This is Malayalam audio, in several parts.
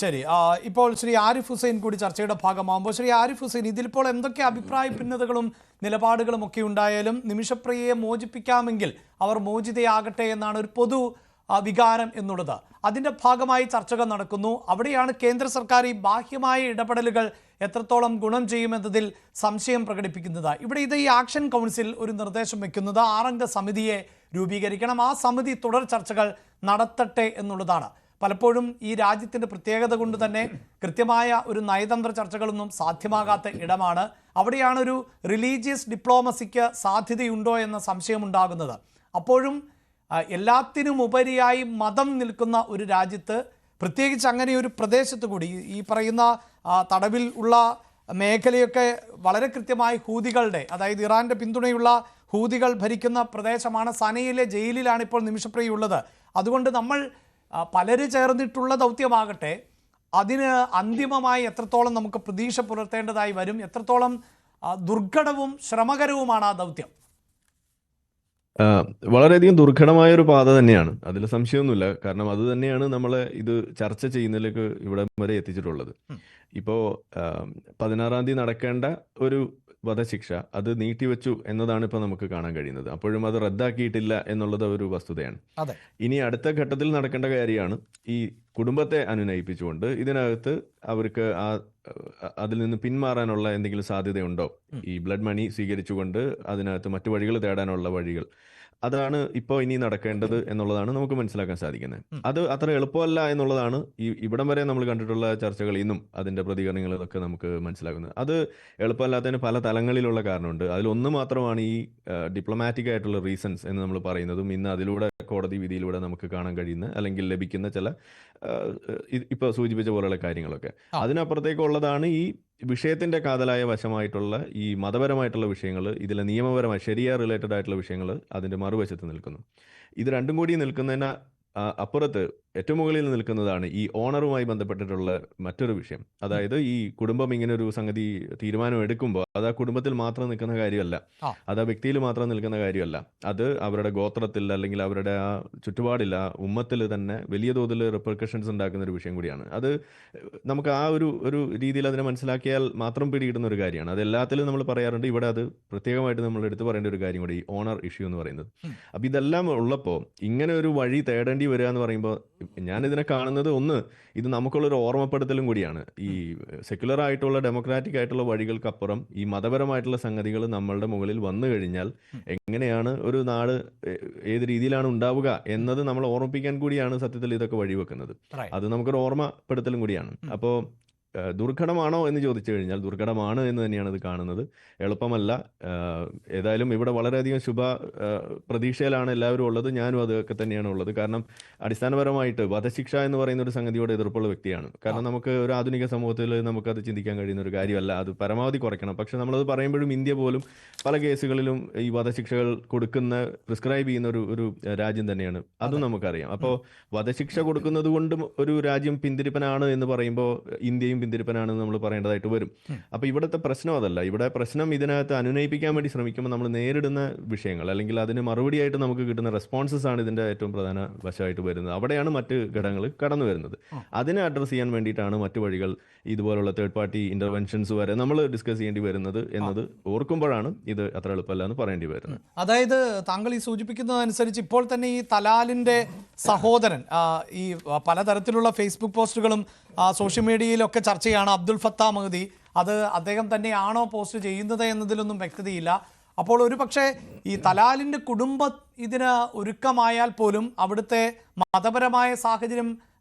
ശരി. ഇപ്പോൾ ശ്രീ ആരിഫ് ഹുസൈൻ കൂടി ചർച്ചയുടെ ഭാഗമാകുമ്പോൾ ശ്രീ ആരിഫ് ഹുസൈൻ, ഇതിലിപ്പോൾ എന്തൊക്കെ അഭിപ്രായ ഭിന്നതകളും നിലപാടുകളും ഒക്കെ ഉണ്ടായാലും നിമിഷപ്രിയയെ മോചിപ്പിക്കാമെങ്കിൽ അവർ മോചിതയാകട്ടെ എന്നാണ് ഒരു പൊതു വികാരം എന്നുള്ളത്. അതിൻ്റെ ഭാഗമായി ചർച്ചകൾ നടക്കുന്നു. അവിടെയാണ് കേന്ദ്ര സർക്കാർ ഈ ബാഹ്യമായ ഇടപെടലുകൾ എത്രത്തോളം ഗുണം ചെയ്യുമെന്നതിൽ സംശയം പ്രകടിപ്പിക്കുന്നത്. ഇവിടെ ഈ ആക്ഷൻ കൗൺസിൽ ഒരു നിർദ്ദേശം വെക്കുന്നത് 6 അംഗ സമിതിയെ രൂപീകരിക്കണം, ആ സമിതി തുടർ ചർച്ചകൾ നടത്തട്ടെ എന്നുള്ളതാണ്. പലപ്പോഴും ഈ രാജ്യത്തിൻ്റെ പ്രത്യേകത കൊണ്ട് തന്നെ കൃത്യമായ ഒരു നയതന്ത്ര ചർച്ചകളൊന്നും സാധ്യമാകാത്ത ഇടമാണ്. അവിടെയാണ് ഒരു റിലീജിയസ് ഡിപ്ലോമസിക്ക് സാധ്യതയുണ്ടോ എന്ന സംശയമുണ്ടാകുന്നത്. അപ്പോഴും എല്ലാത്തിനും ഉപരിയായി മതം നിൽക്കുന്ന ഒരു രാജ്യത്ത്, പ്രത്യേകിച്ച് അങ്ങനെ ഒരു പ്രദേശത്ത് കൂടി ഈ പറയുന്ന തടവിൽ ഉള്ള മേഖലയൊക്കെ വളരെ കൃത്യമായി ഹൂതികളുടെ, അതായത് ഇറാൻ്റെ പിന്തുണയുള്ള ഹൂതികൾ ഭരിക്കുന്ന പ്രദേശമാണ്. സനയിലെ ജയിലിലാണ് ഇപ്പോൾ നിമിഷപ്രിയ ഉള്ളത്. അതുകൊണ്ട് നമ്മൾ പലര് ചേർന്നിട്ടുള്ള ദൗത്യമാകട്ടെ, അതിന് അന്തിമമായി എത്രത്തോളം നമുക്ക് പ്രതീക്ഷ പുലർത്തേണ്ടതായി വരും, എത്രത്തോളം ദുർഘടവും ശ്രമകരവുമാണ് ആ ദൗത്യം? വളരെയധികം ദുർഘടമായൊരു പാത തന്നെയാണ്, അതിൽ സംശയമൊന്നുമില്ല. കാരണം അത് തന്നെയാണ് നമ്മളെ ഇത് ചർച്ച ചെയ്യുന്നതിലേക്ക് ഇവിടെ വരെ എത്തിച്ചിട്ടുള്ളത്. ഇപ്പോൾ 16-ാം തീയതി നടക്കേണ്ട ഒരു വധശിക്ഷ അത് നീട്ടിവെച്ചു എന്നതാണ് ഇപ്പോൾ നമുക്ക് കാണാൻ കഴിയുന്നത്. അപ്പോഴും അത് റദ്ദാക്കിയിട്ടില്ല എന്നുള്ളത് ഒരു വസ്തുതയാണ്. ഇനി അടുത്ത ഘട്ടത്തിൽ നടക്കേണ്ട കാര്യമാണ് ഈ കുടുംബത്തെ അനുനയിപ്പിച്ചുകൊണ്ട് ഇതിനകത്ത് അവർക്ക് അതിൽ നിന്ന് പിന്മാറാനുള്ള എന്തെങ്കിലും സാധ്യതയുണ്ടോ, ഈ ബ്ലഡ് മണി സ്വീകരിച്ചുകൊണ്ട് അതിനകത്ത് മറ്റു വഴികൾ തേടാനുള്ള വഴികൾ, അതാണ് ഇപ്പോൾ ഇനി നടക്കേണ്ടത് എന്നുള്ളതാണ് നമുക്ക് മനസ്സിലാക്കാൻ സാധിക്കുന്നത്. അത് അത്ര എളുപ്പമല്ല എന്നുള്ളതാണ് ഇവിടം വരെ നമ്മൾ കണ്ടിട്ടുള്ള ചർച്ചകളിൽ നിന്നും അതിൻ്റെ പ്രതികരണങ്ങളിലൊക്കെ നമുക്ക് മനസ്സിലാക്കുന്നത്. അത് എളുപ്പമല്ലാത്തതിന് പല തലങ്ങളിലുള്ള കാരണമുണ്ട്. അതിലൊന്ന് മാത്രമാണ് ഈ ഡിപ്ലോമാറ്റിക് ആയിട്ടുള്ള റീസൺസ് എന്ന് നമ്മൾ പറയുന്നതും ഇന്ന് അതിലൂടെ കോടതി വിധിയിലൂടെ നമുക്ക് കാണാൻ കഴിയുന്ന അല്ലെങ്കിൽ ലഭിക്കുന്ന ചില ഇപ്പോൾ സൂചിപ്പിച്ച പോലെയുള്ള കാര്യങ്ങളൊക്കെ. അതിനപ്പുറത്തേക്കുള്ളതാണ് ഈ വിഷയത്തിൻ്റെ കാതലായ വശമായിട്ടുള്ള ഈ മതപരമായിട്ടുള്ള വിഷയങ്ങൾ, ഇതിലെ നിയമപരമായ ശരിയ റിലേറ്റഡ് ആയിട്ടുള്ള വിഷയങ്ങൾ അതിൻ്റെ മറുവശത്ത് നിൽക്കുന്നു. ഇത് രണ്ടും കൂടി നിൽക്കുന്നതിന് അപ്പുറത്ത് ഏറ്റവും മുകളിൽ നിൽക്കുന്നതാണ് ഈ ഓണറുമായി ബന്ധപ്പെട്ടിട്ടുള്ള മറ്റൊരു വിഷയം. അതായത് ഈ കുടുംബം ഇങ്ങനെ ഒരു സംഗതി തീരുമാനം എടുക്കുമ്പോൾ അത് ആ കുടുംബത്തിൽ മാത്രം നിൽക്കുന്ന കാര്യമല്ല, അത് ആ വ്യക്തിയിൽ മാത്രം നിൽക്കുന്ന കാര്യമല്ല, അത് അവരുടെ ഗോത്രത്തിൽ അല്ലെങ്കിൽ അവരുടെ ആ ചുറ്റുപാടില്ല, ഉമ്മത്തിൽ തന്നെ വലിയ തോതിൽ റിപ്പർക്കഷൻസ് ഉണ്ടാക്കുന്ന ഒരു വിഷയം കൂടിയാണ്. അത് നമുക്ക് ആ ഒരു രീതിയിൽ അതിനെ മനസ്സിലാക്കിയാൽ മാത്രം പിടികിട്ടുന്ന ഒരു കാര്യമാണ്. അത് എല്ലാത്തിലും നമ്മൾ പറയാറുണ്ട്. ഇവിടെ അത് പ്രത്യേകമായിട്ട് നമ്മൾ എടുത്തു പറയേണ്ട ഒരു കാര്യം കൂടി, ഈ ഓണർ ഇഷ്യൂ എന്ന് പറയുന്നത്. അപ്പം ഇതെല്ലാം ഉള്ളപ്പോൾ ഇങ്ങനെ ഒരു വഴി തേടേണ്ടി വരിക എന്ന് പറയുമ്പോൾ ഞാനിതിനെ കാണുന്നത്, ഒന്ന്, ഇത് നമുക്കുള്ളൊരു ഓർമ്മപ്പെടുത്തലും കൂടിയാണ്. ഈ സെക്യുലർ ആയിട്ടുള്ള ഡെമോക്രാറ്റിക് ആയിട്ടുള്ള വഴികൾക്കപ്പുറം ഈ മതപരമായിട്ടുള്ള സംഗതികൾ നമ്മളുടെ മുകളിൽ വന്നു കഴിഞ്ഞാൽ എങ്ങനെയാണ് ഒരു നാട് ഏത് രീതിയിലാണ് ഉണ്ടാവുക എന്നത് നമ്മൾ ഓർമ്മിപ്പിക്കാൻ കൂടിയാണ് സത്യത്തിൽ ഇതൊക്കെ വഴിവെക്കുന്നത്. അത് നമുക്കൊരു ഓർമ്മപ്പെടുത്തലും കൂടിയാണ്. അപ്പോൾ ദുർഘടമാണോ എന്ന് ചോദിച്ചു കഴിഞ്ഞാൽ ദുർഘടമാണ് എന്ന് തന്നെയാണ് ഇത് കാണുന്നത്. എളുപ്പമല്ല. ഏതായാലും ഇവിടെ വളരെയധികം ശുഭ പ്രതീക്ഷയിലാണ് എല്ലാവരും ഉള്ളത്. ഞാനും അതൊക്കെ തന്നെയാണ് ഉള്ളത്. കാരണം അടിസ്ഥാനപരമായിട്ട് വധശിക്ഷ എന്ന് പറയുന്ന ഒരു സംഗതിയോട് എതിർപ്പുള്ള വ്യക്തിയാണ്. കാരണം നമുക്ക് ഒരു ആധുനിക സമൂഹത്തിൽ നമുക്കത് ചിന്തിക്കാൻ കഴിയുന്ന ഒരു കാര്യമല്ല. അത് പരമാവധി കുറയ്ക്കണം. പക്ഷെ നമ്മളത് പറയുമ്പോഴും ഇന്ത്യ പോലും പല കേസുകളിലും ഈ വധശിക്ഷകൾ പ്രിസ്ക്രൈബ് ചെയ്യുന്ന ഒരു രാജ്യം തന്നെയാണ്. അതും നമുക്കറിയാം. അപ്പോൾ വധശിക്ഷ കൊടുക്കുന്നത് കൊണ്ടും ഒരു രാജ്യം പിന്തിരിപ്പനാണ് എന്ന് പറയുമ്പോൾ ഇന്ത്യയും പിന്തിരിപ്പനാണെന്ന് നമ്മൾ പറയേണ്ടതായിട്ട് വരും. അപ്പോൾ ഇവിടുത്തെ പ്രശ്നം അതല്ല. ഇവിടെ പ്രശ്നം ഇതിനകത്ത് അനുനയിപ്പിക്കാൻ വേണ്ടി ശ്രമിക്കുമ്പോൾ നമ്മൾ നേരിടുന്ന വിഷയങ്ങൾ അല്ലെങ്കിൽ അതിന് മറുപടിയായിട്ട് നമുക്ക് കിട്ടുന്ന റെസ്പോൺസസ് ആണ് ഇതിൻ്റെ ഏറ്റവും പ്രധാന വശമായിട്ട് വരുന്നത്. അവിടെയാണ് മറ്റ് ഘടകങ്ങൾ കടന്നു വരുന്നത്. അതിനെ അഡ്രസ്സ് ചെയ്യാൻ വേണ്ടിയിട്ടാണ് മറ്റു വഴികൾ, ഇതുപോലുള്ള തേർഡ് പാർട്ടി ഇന്റർവെൻഷൻസ് വരെ നമ്മൾ ഡിസ്കസ് ചെയ്യേണ്ടി വരുന്നത് എന്നത് ഓർക്കുമ്പോഴാണ് ഇത് അത്ര എളുപ്പമല്ല എന്ന് പറയേണ്ടി വരുന്നത്. അതായത് താങ്കൾ ഈ സൂചിപ്പിക്കുന്നതനുസരിച്ച് ഇപ്പോൾ തന്നെ ഈ തലാലിൻ്റെ സഹോദരൻ ഈ പലതരത്തിലുള്ള ഫേസ്ബുക്ക് പോസ്റ്റുകളും സോഷ്യൽ മീഡിയയിലൊക്കെ ചർച്ചയാണ്. അബ്ദുൽ ഫത്താ മഹ്ദി, അത് അദ്ദേഹം തന്നെയാണോ പോസ്റ്റ് ചെയ്യുന്നത് എന്നതിലൊന്നും വ്യക്തതയില്ല. അപ്പോൾ ഒരു പക്ഷേ ഈ തലാലിൻ്റെ കുടുംബം ഇതിന് ഒരുക്കമായാൽ പോലും അവിടുത്തെ മതപരമായ സാഹചര്യം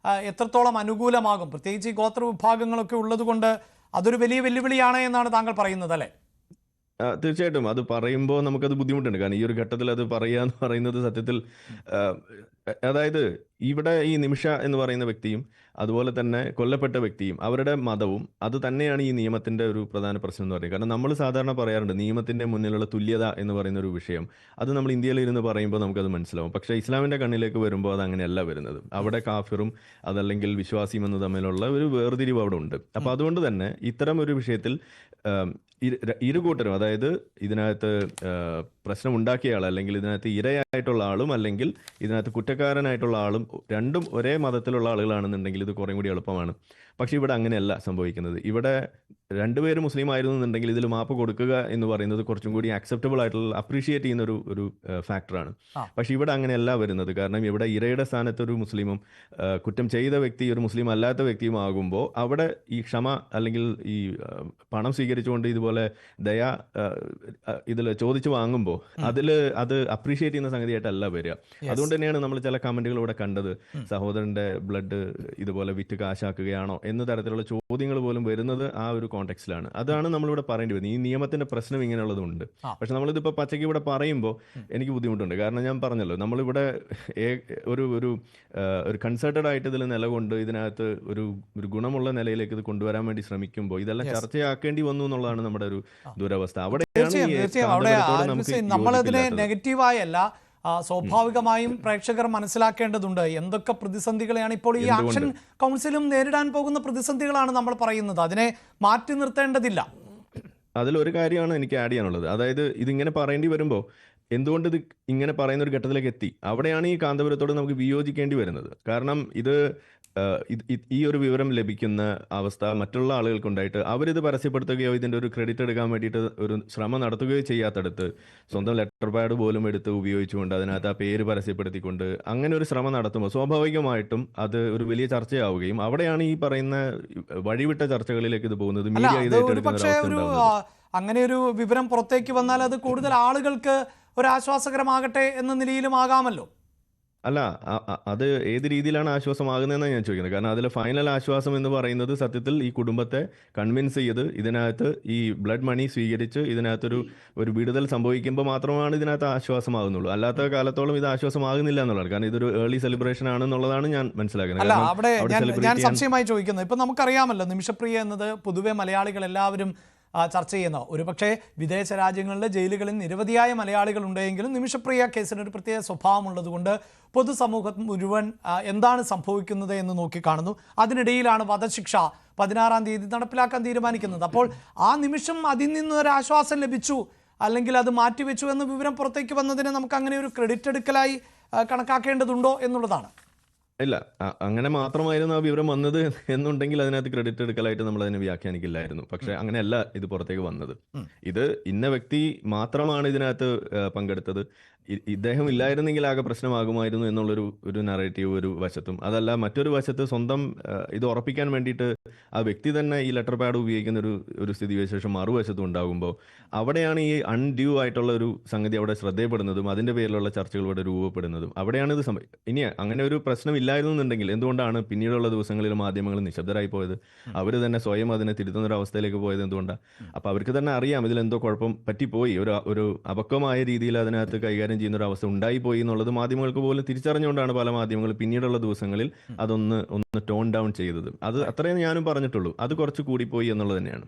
എത്രത്തോളം അനുകൂലമാകും, പ്രത്യേകിച്ച് ഈ ഗോത്ര വിഭാഗങ്ങളൊക്കെ ഉള്ളതുകൊണ്ട് അതൊരു വലിയ വെല്ലുവിളിയാണ് എന്നാണ് താങ്കൾ പറയുന്നത്, അല്ലേ? തീർച്ചയായിട്ടും അത് പറയുമ്പോൾ നമുക്കത് ബുദ്ധിമുട്ടുണ്ട്. കാരണം ഈ ഒരു ഘട്ടത്തിൽ അത് പറയുക എന്ന് പറയുന്നത് സത്യത്തിൽ, അതായത് ഇവിടെ ഈ നിമിഷ എന്ന് പറയുന്ന വ്യക്തിയും അതുപോലെ തന്നെ കൊല്ലപ്പെട്ട വ്യക്തിയും അവരുടെ മതവും അത് തന്നെയാണ് ഈ നിയമത്തിൻ്റെ ഒരു പ്രധാന പ്രശ്നം എന്ന് പറയുന്നത്. കാരണം നമ്മൾ സാധാരണ പറയാറുണ്ട് നിയമത്തിൻ്റെ മുന്നിലുള്ള തുല്യത എന്ന് പറയുന്ന ഒരു വിഷയം. അത് നമ്മൾ ഇന്ത്യയിൽ ഇരുന്ന് പറയുമ്പോൾ നമുക്കത് മനസ്സിലാവും. പക്ഷേ ഇസ്ലാമിൻ്റെ കണ്ണിലേക്ക് വരുമ്പോൾ അത് അങ്ങനെയല്ല വരുന്നത്. അവിടെ കാഫിറും അതല്ലെങ്കിൽ വിശ്വാസിയും എന്ന് തമ്മിലുള്ള ഒരു വേർതിരിവ് അവിടെ ഉണ്ട്. അപ്പോൾ അതുകൊണ്ട് തന്നെ ഇത്തരം ഒരു വിഷയത്തിൽ ഇരുകൂട്ടരും, അതായത് ഇതിനകത്ത് പ്രശ്നമുണ്ടാക്കിയ ആൾ അല്ലെങ്കിൽ ഇതിനകത്ത് ഇരയായിട്ടുള്ള ആളും അല്ലെങ്കിൽ ഇതിനകത്ത് കുറ്റക്കാരനായിട്ടുള്ള ആളും രണ്ടും ഒരേ മതത്തിലുള്ള ആളുകളാണെന്നുണ്ടെങ്കിൽ ഇത് കുറേ കൂടി എളുപ്പമാണ്. പക്ഷെ ഇവിടെ അങ്ങനെയല്ല സംഭവിക്കുന്നത്. ഇവിടെ രണ്ടുപേരും മുസ്ലിം ആയിരുന്നു എന്നുണ്ടെങ്കിൽ ഇതിൽ മാപ്പ് കൊടുക്കുക എന്ന് പറയുന്നത് കുറച്ചും കൂടി അക്സെപ്റ്റബിൾ ആയിട്ടുള്ള അപ്രീഷിയേറ്റ് ചെയ്യുന്ന ഒരു ഫാക്ടറാണ്. പക്ഷെ ഇവിടെ അങ്ങനെയല്ല വരുന്നത്. കാരണം ഇവിടെ ഇരയുടെ സ്ഥാനത്ത് ഒരു മുസ്ലിമും കുറ്റം ചെയ്ത വ്യക്തി ഒരു മുസ്ലിം അല്ലാത്ത വ്യക്തിയും ആകുമ്പോൾ അവിടെ ഈ ക്ഷമ അല്ലെങ്കിൽ ഈ പണം സ്വീകരിച്ചുകൊണ്ട് ഇതുപോലെ ദയ ഇതിൽ ചോദിച്ചു വാങ്ങുമ്പോൾ അത് അപ്രീഷിയേറ്റ് ചെയ്യുന്ന സംഗതിയായിട്ടല്ല വരിക. അതുകൊണ്ട് തന്നെയാണ് നമ്മൾ ചില കമന്റുകൾ ഇവിടെ കണ്ടത്, സഹോദരന്റെ ബ്ലഡ് ഇതുപോലെ വിറ്റ് കാശാക്കുകയാണോ എന്ന തരത്തിലുള്ള ചോദ്യങ്ങൾ പോലും വരുന്നത് ആ ഒരു കോണ്ടെക്സ്റ്റിലാണ്. അതാണ് നമ്മളിവിടെ പറയേണ്ടി വരുന്നത്. ഈ നിയമത്തിന്റെ പ്രശ്നം ഇങ്ങനെയുള്ളതുണ്ട്. പക്ഷെ നമ്മളിതിപ്പോൾ പച്ചയ്ക്ക് ഇവിടെ പറയുമ്പോൾ എനിക്ക് ബുദ്ധിമുട്ടുണ്ട്. കാരണം ഞാൻ പറഞ്ഞല്ലോ, നമ്മളിവിടെ ഒരു കൺസേർട്ടഡ് ആയിട്ട് ഇതിൽ നിലകൊണ്ട് ഇതിനകത്ത് ഒരു ഗുണമുള്ള നിലയിലേക്ക് ഇത് കൊണ്ടുവരാൻ വേണ്ടി ശ്രമിക്കുമ്പോൾ ഇതെല്ലാം ചർച്ചയാക്കേണ്ടി വന്നു എന്നുള്ളതാണ് നമ്മുടെ ഒരു ദുരവസ്ഥ. നമ്മളതിനെ നെഗറ്റീവായല്ല, സ്വാഭാവികമായും പ്രേക്ഷകർ മനസ്സിലാക്കേണ്ടതുണ്ട് എന്തൊക്കെ പ്രതിസന്ധികളെയാണ് ഇപ്പോൾ ഈ ആക്ഷൻ കൗൺസിലും നേരിടാൻ പോകുന്ന പ്രതിസന്ധികളാണ് നമ്മൾ പറയുന്നത്. അതിനെ മാറ്റി നിർത്തേണ്ടതില്ല. അതിലൊരു കാര്യമാണ് എനിക്ക് ആഡ് ചെയ്യാനുള്ളത്. അതായത് ഇതിങ്ങനെ പറയേണ്ടി വരുമ്പോൾ എന്തുകൊണ്ട് ഇത് ഇങ്ങനെ പറയുന്ന ഒരു ഘട്ടത്തിലേക്ക് എത്തി, അവിടെയാണ് ഈ കാന്തപുരത്തോട് നമുക്ക് വിയോജിക്കേണ്ടി വരുന്നത്. കാരണം ഈ ഒരു വിവരം ലഭിക്കുന്ന അവസ്ഥ മറ്റുള്ള ആളുകൾക്കുണ്ടായിട്ട് അവരിത് പരസ്യപ്പെടുത്തുകയോ ഇതിൻ്റെ ഒരു ക്രെഡിറ്റ് എടുക്കാൻ വേണ്ടിയിട്ട് ഒരു ശ്രമം നടത്തുകയോ ചെയ്യാത്തടുത്ത് സ്വന്തം ലെറ്റർ പാഡ് പോലും എടുത്ത് ഉപയോഗിച്ചുകൊണ്ട് അതിനകത്ത് ആ പേര് പരസ്യപ്പെടുത്തിക്കൊണ്ട് അങ്ങനെ ഒരു ശ്രമം നടത്തുമ്പോൾ സ്വാഭാവികമായിട്ടും അത് ഒരു വലിയ ചർച്ചയാവുകയും അവിടെയാണ് ഈ പറയുന്ന വഴിവിട്ട ചർച്ചകളിലേക്ക് ഇത് പോകുന്നത്. മീഡിയ ഇത് ഏറ്റെടുക്കുന്ന അങ്ങനെ ഒരു വിവരം പുറത്തേക്ക് വന്നാൽ അത് കൂടുതൽ ആളുകൾക്ക് ഒരു ആശ്വാസകരമാകട്ടെ എന്ന നിലയിലും ആകാമല്ലോ. അല്ല, അത് ഏത് രീതിയിലാണ് ആശ്വാസമാകുന്നതെന്നാണ് ഞാൻ ചോദിക്കുന്നത്. കാരണം അതിൽ ഫൈനൽ ആശ്വാസം എന്ന് പറയുന്നത് സത്യത്തിൽ ഈ കുടുംബത്തെ കൺവിൻസ് ചെയ്ത് ഇതിനകത്ത് ഈ ബ്ലഡ് മണി സ്വീകരിച്ച് ഇതിനകത്തൊരു വിടുതൽ സംഭവിക്കുമ്പോൾ മാത്രമാണ് ഇതിനകത്ത് ആശ്വാസമാകുന്നുള്ളൂ. അല്ലാത്ത കാലത്തോളം ഇത് ആശ്വാസമാകുന്നില്ല എന്നുള്ളതാണ്. കാരണം ഇതൊരു ഏർലി സെലിബ്രേഷൻ ആണെന്നുള്ളതാണ് ഞാൻ മനസ്സിലാക്കുന്നത്. അല്ല, അവിടെ ഞാൻ സംശയമായി ചോദിക്കുന്നത്, ഇപ്പം നമുക്കറിയാമല്ലോ നിമിഷപ്രിയ എന്നത് പൊതുവെ മലയാളികൾ എല്ലാവരും ചർച്ച ചെയ്യുന്ന, ഒരുപക്ഷെ വിദേശ രാജ്യങ്ങളിലെ ജയിലുകളിൽ നിരവധിയായ മലയാളികൾ ഉണ്ടെങ്കിലും നിമിഷപ്രിയ കേസിനൊരു പ്രത്യേക സ്വഭാവമുള്ളതുകൊണ്ട് പൊതുസമൂഹം മുഴുവൻ എന്താണ് സംഭവിക്കുന്നത് എന്ന് നോക്കിക്കാണുന്നു. അതിനിടയിലാണ് വധശിക്ഷ 16-ാം തീയതി നടപ്പിലാക്കാൻ തീരുമാനിക്കുന്നത്. അപ്പോൾ ആ നിമിഷം അതിൽ നിന്നൊരു ആശ്വാസം ലഭിച്ചു അല്ലെങ്കിൽ അത് മാറ്റിവെച്ചു എന്ന വിവരം പുറത്തേക്ക് വന്നതിന് നമുക്ക് അങ്ങനെ ഒരു ക്രെഡിറ്റ് എടുക്കലായി കണക്കാക്കേണ്ടതുണ്ടോ എന്നുള്ളതാണ്. ഇല്ല, അങ്ങനെ മാത്രമായിരുന്നു ആ വിവരം വന്നത് എന്നുണ്ടെങ്കിൽ അതിനകത്ത് ക്രെഡിറ്റ് എടുക്കലായിട്ട് നമ്മൾ അതിനെ വ്യാഖ്യാനിക്കില്ലായിരുന്നു. പക്ഷെ അങ്ങനെയല്ല ഇത് പുറത്തേക്ക് വന്നത്. ഇത് ഇന്ന വ്യക്തി മാത്രമാണ് ഇതിനകത്ത് പങ്കെടുത്തത്, ഇദ്ദേഹം ഇല്ലായിരുന്നെങ്കിൽ ആകെ പ്രശ്നമാകുമായിരുന്നു എന്നുള്ളൊരു നറേറ്റീവ് ഒരു വശത്തും, അതല്ല മറ്റൊരു വശത്ത് സ്വന്തം ഇത് ഉറപ്പിക്കാൻ വേണ്ടിയിട്ട് ആ വ്യക്തി തന്നെ ഈ ലെറ്റർ പാഡ് ഉപയോഗിക്കുന്ന ഒരു സ്ഥിതിവിശേഷം മറുവശത്തും ഉണ്ടാകുമ്പോൾ അവിടെയാണ് ഈ അൺഡ്യൂ ആയിട്ടുള്ള ഒരു സംഗതി അവിടെ ശ്രദ്ധയപ്പെടുന്നതും അതിൻ്റെ പേരിലുള്ള ചർച്ചകൾ ഇവിടെ രൂപപ്പെടുന്നതും. അവിടെയാണ് ഇത് ഇനി അങ്ങനെ ഒരു പ്രശ്നം ഇല്ലായിരുന്നുണ്ടെങ്കിൽ എന്തുകൊണ്ടാണ് പിന്നീടുള്ള ദിവസങ്ങളിൽ മാധ്യമങ്ങൾ നിശബ്ദരായി പോയത്? അവർ തന്നെ സ്വയം അതിനെ തിരുത്തുന്ന ഒരു അവസ്ഥയിലേക്ക് പോയത് എന്തുകൊണ്ടാണ്? അപ്പോൾ അവർക്ക് തന്നെ അറിയാം ഇതിലെന്തോ കുഴപ്പം പറ്റിപ്പോയി, ഒരു അപക്വമായ രീതിയിൽ അതിനകത്ത് കൈകാര്യം ചെയ്യുന്ന ഒരു അവസ്ഥ ഉണ്ടായിപ്പോയി എന്നുള്ളത് മാധ്യമങ്ങൾക്ക് പോലും തിരിച്ചറിഞ്ഞുകൊണ്ടാണ് പല മാധ്യമങ്ങളും പിന്നീടുള്ള ദിവസങ്ങളിൽ അതൊന്ന് ടോൺ ഡൗൺ ചെയ്തത്. അത് അത്രയും ഞാനും പറഞ്ഞിട്ടുള്ളൂ. അത് കുറച്ച് കൂടിപ്പോയി എന്നുള്ളത് തന്നെയാണ്.